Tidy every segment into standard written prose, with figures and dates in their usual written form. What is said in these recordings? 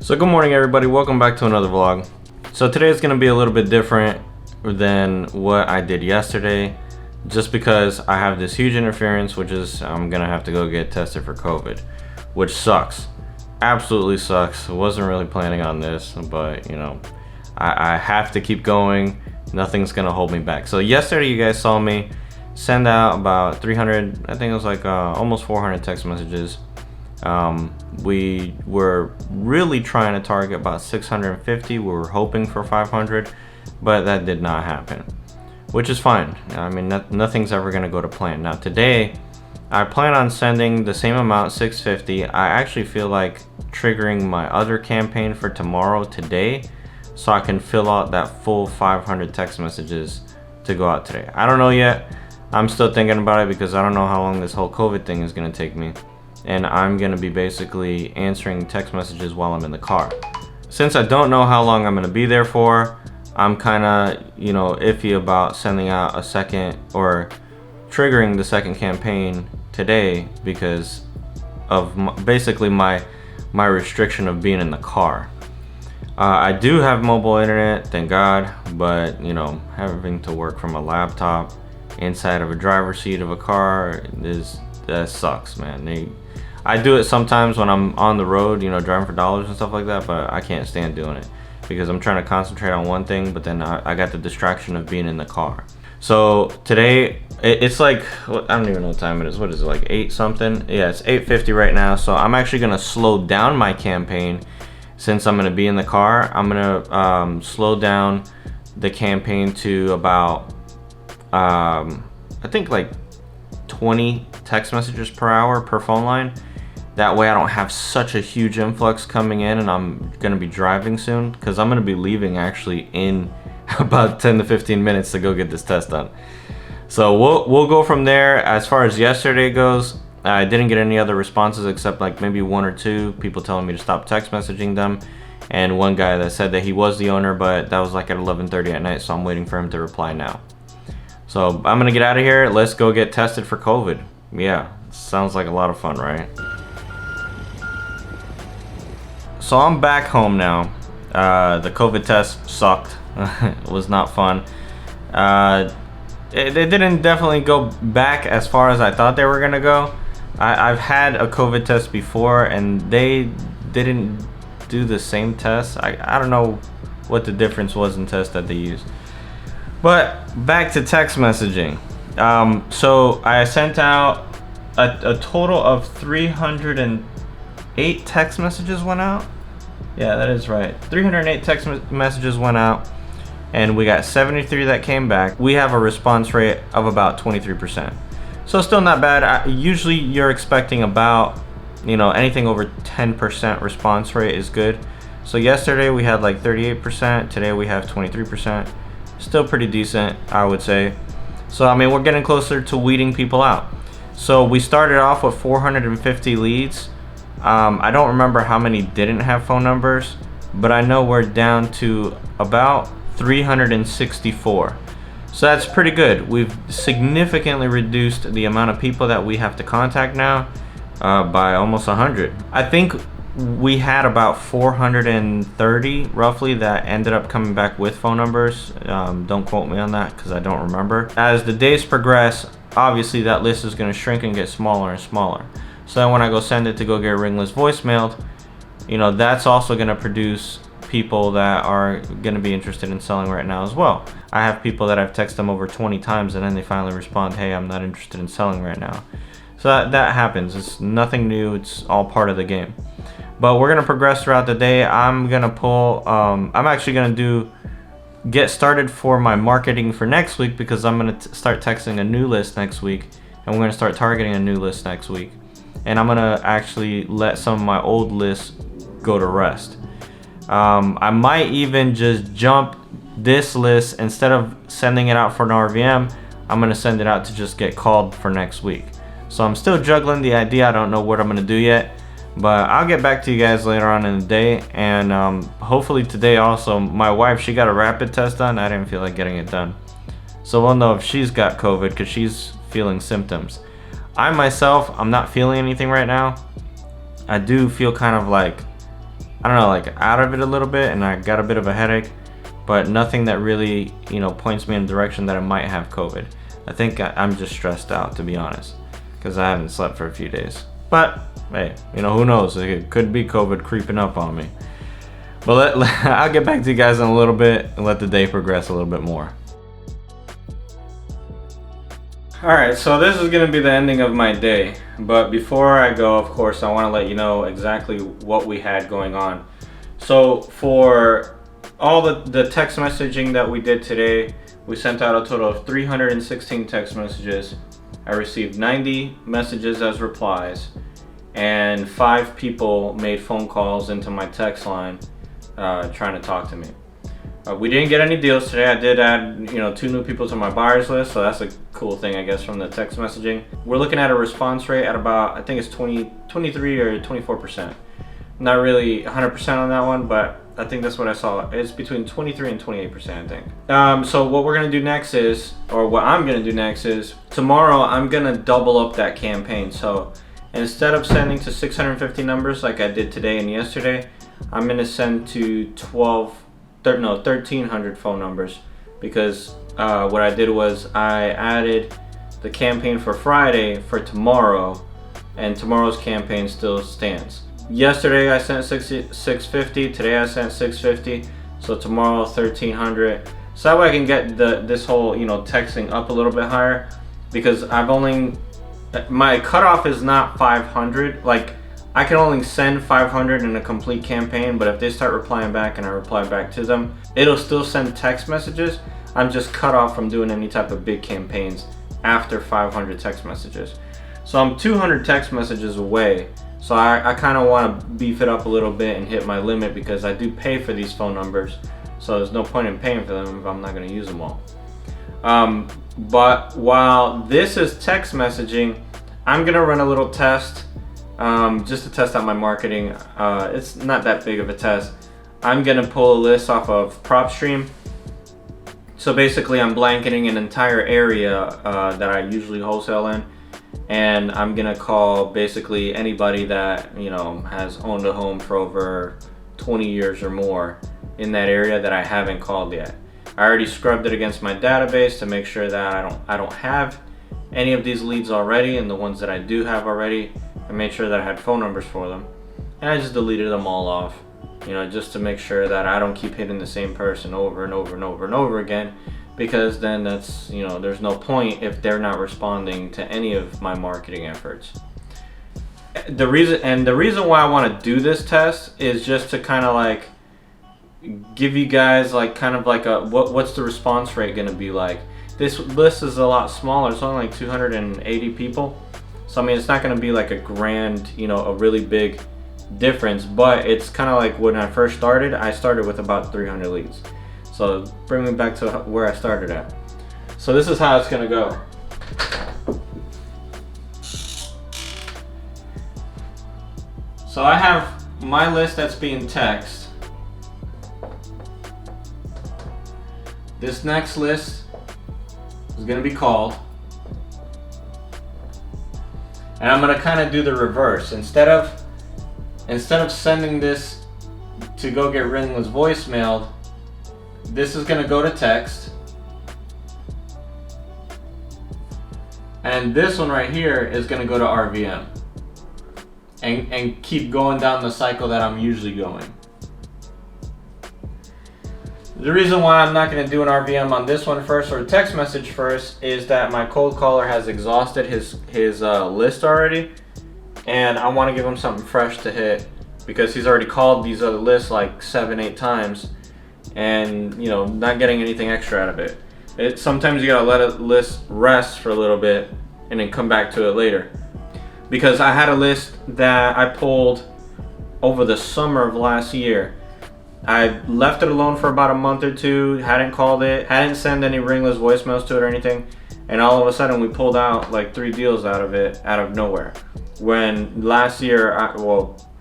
So good morning everybody, welcome back to another vlog. So today is going to be a little bit different than what I did yesterday, just because I have this huge interference, which is I'm going to have to go get tested for COVID, which sucks. Absolutely sucks. I wasn't really planning on this, but you know, I have to keep going. Nothing's going to hold me back. So yesterday you guys saw me send out about 300, I think it was like almost 400 text messages. We were really trying to target about 650. We were hoping for 500, but that did not happen, which is fine. I mean, nothing's ever going to go to plan. Now today, I plan on sending the same amount, 650. I actually feel like triggering my other campaign for tomorrow today, so I can fill out that full 500 text messages to go out today. I don't know yet. I'm still thinking about it because I don't know how long this whole COVID thing is going to take me. And I'm going to be basically answering text messages while I'm in the car. Since I don't know how long I'm going to be there for, I'm kind of, you know, iffy about sending out a second or triggering the second campaign today because of basically my restriction of being in the car. I do have mobile internet, thank God, but you know, having to work from a laptop inside of a driver's seat of a car that sucks, man. I do it sometimes when I'm on the road, you know, driving for dollars and stuff like that, but I can't stand doing it because I'm trying to concentrate on one thing, but then I got the distraction of being in the car. So today, it's like, I don't even know what time it is. What is it, like 8 something? Yeah, it's 8:50 right now. So I'm actually gonna slow down my campaign since I'm gonna be in the car. I'm gonna slow down the campaign to about, I think like 20 text messages per hour per phone line. That way I don't have such a huge influx coming in, and I'm gonna be driving soon because I'm gonna be leaving actually in about 10 to 15 minutes to go get this test done. So we'll go from there. As far as yesterday goes, I didn't get any other responses except like maybe 1 or 2 people telling me to stop text messaging them, and one guy that said that he was the owner, but that was like at 11:30 at night, so I'm waiting for him to reply now. So I'm gonna get out of here. Let's go get tested for COVID. Yeah, sounds like a lot of fun, right? So I'm back home now. The COVID test sucked. It was not fun. They didn't definitely go back as far as I thought they were gonna go. I've had a COVID test before and they didn't do the same test. I don't know what the difference was in tests that they used. But back to text messaging. So I sent out a total of 308 text messages went out. Yeah, that is right. 308 text messages went out, and we got 73 that came back. We have a response rate of about 23%. So still not bad. Usually you're expecting about, you know, anything over 10% response rate is good. So yesterday we had like 38%. Today we have 23%. Still pretty decent, I would say. So I mean, we're getting closer to weeding people out. So we started off with 450 leads. I don't remember how many didn't have phone numbers, but I know we're down to about 364. So that's pretty good. We've significantly reduced the amount of people that we have to contact now by almost 100. I think we had about 430 roughly that ended up coming back with phone numbers. Don't quote me on that because I don't remember. As the days progress, obviously that list is going to shrink and get smaller and smaller. So then when I go send it to go get ringless voicemailed, you know, that's also going to produce people that are going to be interested in selling right now as well. I have people that I've texted them over 20 times and then they finally respond, hey, I'm not interested in selling right now. So that happens. It's nothing new. It's all part of the game. But we're going to progress throughout the day. I'm going to pull, I'm actually going to get started for my marketing for next week because I'm going to start texting a new list next week, and we're going to start targeting a new list next week. And I'm going to actually let some of my old lists go to rest. I might even just jump this list. Instead of sending it out for an RVM, I'm going to send it out to just get called for next week. So I'm still juggling the idea. I don't know what I'm going to do yet, but I'll get back to you guys later on in the day. And hopefully today also, my wife, she got a rapid test done. I didn't feel like getting it done, so we'll know if she's got COVID because she's feeling symptoms. I myself, I'm not feeling anything right now. I do feel kind of like I don't know, like out of it a little bit, and I got a bit of a headache, but nothing that really, you know, points me in the direction that I might have COVID. I think I'm just stressed out, to be honest, because I haven't slept for a few days. But hey, you know, who knows? It could be COVID creeping up on me. But I'll get back to you guys in a little bit and let the day progress a little bit more. Alright, so this is going to be the ending of my day. But before I go, of course, I want to let you know exactly what we had going on. So for all the text messaging that we did today, we sent out a total of 316 text messages. I received 90 messages as replies, and 5 people made phone calls into my text line trying to talk to me. We didn't get any deals today. I did add, you know, 2 new people to my buyers list, so that's a cool thing, I guess, from the text messaging. We're looking at a response rate at about, I think it's 23 or 24%. Not really 100% on that one, but I think that's what I saw. It's between 23 and 28%, I think. So what we're gonna do next is, or what I'm gonna do next is, tomorrow I'm gonna double up that campaign. So instead of sending to 650 numbers like I did today and yesterday, I'm gonna send to 1,300 phone numbers, because what I did was I added the campaign for Friday for tomorrow, and tomorrow's campaign still stands. Yesterday I sent 650, today I sent 650, so tomorrow 1,300. So that way I can get this whole, you know, texting up a little bit higher, because my cutoff is not 500. Like, I can only send 500 in a complete campaign, but if they start replying back and I reply back to them, it'll still send text messages. I'm just cut off from doing any type of big campaigns after 500 text messages. So I'm 200 text messages away. So I kind of want to beef it up a little bit and hit my limit, because I do pay for these phone numbers. So there's no point in paying for them if I'm not going to use them all. But while this is text messaging, I'm going to run a little test. Just to test out my marketing. It's not that big of a test. I'm gonna pull a list off of PropStream. So basically I'm blanketing an entire area that I usually wholesale in, and I'm gonna call basically anybody that, you know, has owned a home for over 20 years or more in that area that I haven't called yet. I already scrubbed it against my database to make sure that I don't have any of these leads already, and the ones that I do have already, I made sure that I had phone numbers for them, and I just deleted them all off, you know, just to make sure that I don't keep hitting the same person over and over and over and over again, because then that's, you know, there's no point if they're not responding to any of my marketing efforts. The reason why I want to do this test is just to kind of like give you guys like kind of like a what's the response rate going to be like. This list is a lot smaller. It's only like 280 people. So I mean, it's not going to be like a grand, you know, a really big difference, but it's kind of like when I first started, I started with about 300 leads. So bring me back to where I started at. So this is how it's going to go. So I have my list that's being texted. This next list is going to be called. And I'm going to kind of do the reverse. Instead of sending this to go get ringless voicemailed, this is going to go to text. And this one right here is going to go to RVM. And keep going down the cycle that I'm usually going. The reason why I'm not going to do an RVM on this one first, or a text message first, is that my cold caller has exhausted his list already, and I want to give him something fresh to hit, because he's already called these other lists like 7-8 times, and, you know, not getting anything extra out of it. Sometimes you gotta let a list rest for a little bit and then come back to it later. Because I had a list that I pulled over the summer of last year. I left it alone for about a month or two, hadn't called it, hadn't sent any ringless voicemails to it or anything, and all of a sudden we pulled out like 3 deals out of it, out of nowhere. When last year,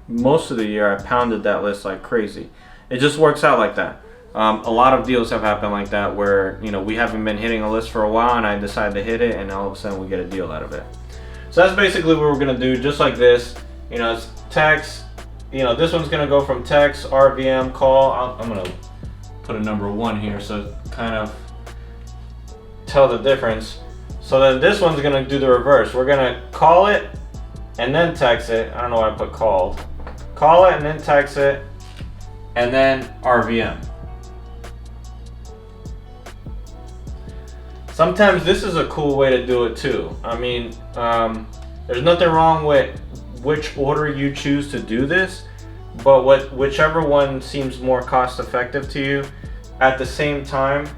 most of the year, I pounded that list like crazy. It just works out like that. A lot of deals have happened like that where, you know, we haven't been hitting a list for a while and I decide to hit it, and all of a sudden we get a deal out of it. So that's basically what we're gonna do, just like this. You know, it's text, you know, this one's gonna go from text, RVM, call. I'm gonna put a number 1 here so kind of tell the difference. So then this one's gonna do the reverse. We're gonna call it and then text it. I don't know why I put called. Call it and then text it and then RVM. Sometimes this is a cool way to do it too. I mean, there's nothing wrong with which order you choose to do this, but whichever one seems more cost effective to you. At the same time,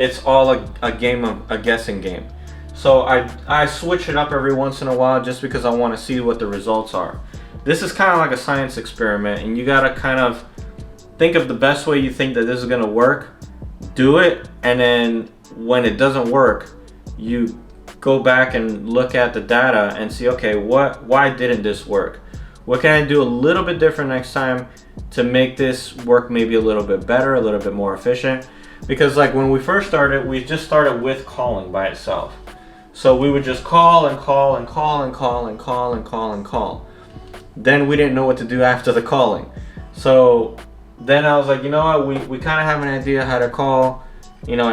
it's all a guessing game. So I switch it up every once in a while just because I want to see what the results are. This is kind of like a science experiment, and you gotta kind of think of the best way you think that this is gonna work, do it, and then when it doesn't work, you go back and look at the data and see, okay, why didn't this work? What can I do a little bit different next time to make this work maybe a little bit better, a little bit more efficient? Because like when we first started, we just started with calling by itself. So we would just call and call and call and call and call and call and call. Then we didn't know what to do after the calling. So then I was like, you know what, we kind of have an idea how to call, you know,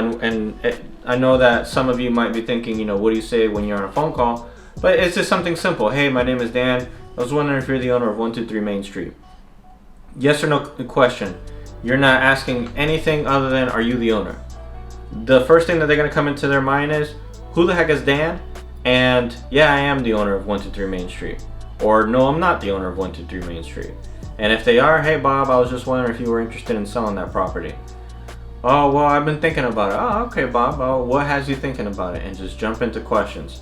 I know that some of you might be thinking, you know, what do you say when you're on a phone call? But it's just something simple. Hey, my name is Dan. I was wondering if you're the owner of 123 Main Street. Yes or no question. You're not asking anything other than, are you the owner? The first thing that they're going to come into their mind is, who the heck is Dan? And yeah, I am the owner of 123 Main Street. Or no, I'm not the owner of 123 Main Street. And if they are, hey Bob, I was just wondering if you were interested in selling that property. Oh, well, I've been thinking about it. Oh, okay, Bob. Oh, what has you thinking about it? And just jump into questions.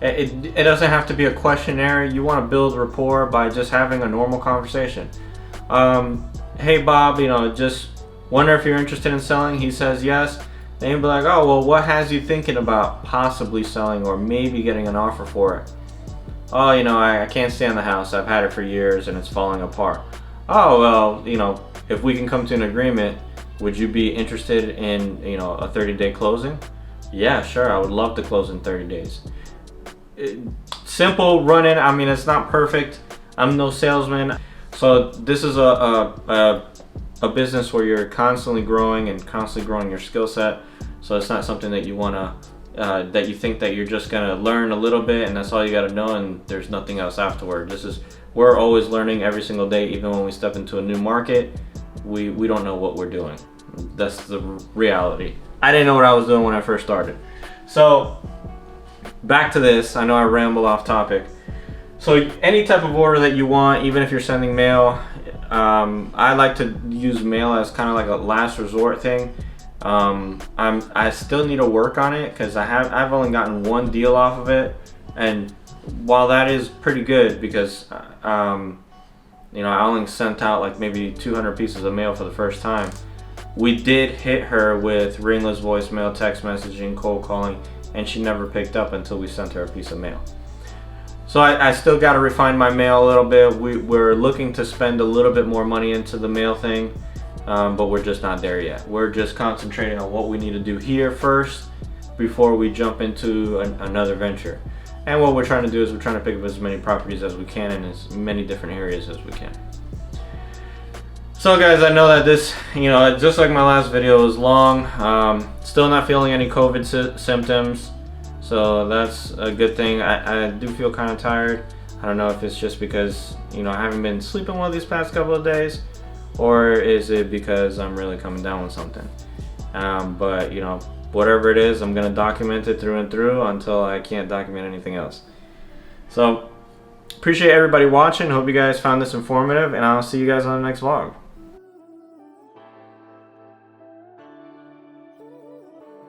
It doesn't have to be a questionnaire. You want to build rapport by just having a normal conversation. Hey, Bob, you know, just wonder if you're interested in selling. He says yes. Then you'll be like, oh, well, what has you thinking about possibly selling or maybe getting an offer for it? Oh, you know, I can't stand the house. I've had it for years and it's falling apart. Oh, well, you know, if we can come to an agreement, would you be interested in, you know, a 30-day closing? Yeah, sure. I would love to close in 30 days. Simple run-in. I mean, it's not perfect. I'm no salesman. So this is a business where you're constantly growing and constantly growing your skill set. So it's not something that you want to, that you think that you're just going to learn a little bit and that's all you got to know and there's nothing else afterward. We're always learning every single day, even when we step into a new market. We don't know what we're doing. That's the reality. I didn't know what I was doing when I first started. So back to this. I know I ramble off topic. So any type of order that you want, even if you're sending mail, I like to use mail as kind of like a last resort thing. I still need to work on it because I've only gotten one deal off of it, and while that is pretty good because you know, I only sent out like maybe 200 pieces of mail for the first time. We did hit her with ringless voicemail, text messaging, cold calling, and she never picked up until we sent her a piece of mail. So I still got to refine my mail a little bit. We're looking to spend a little bit more money into the mail thing, but we're just not there yet. We're just concentrating on what we need to do here first before we jump into another venture. And what we're trying to do is we're trying to pick up as many properties as we can in as many different areas as we can. So guys, I know that this, you know, just like my last video, is long. Still not feeling any COVID symptoms, so that's a good thing. I do feel kind of tired. I don't know if it's just because, you know, I haven't been sleeping well these past couple of days, or is it because I'm really coming down with something. But you know, whatever it is, I'm gonna document it through and through until I can't document anything else. So appreciate everybody watching. Hope you guys found this informative, and I'll see you guys on the next vlog.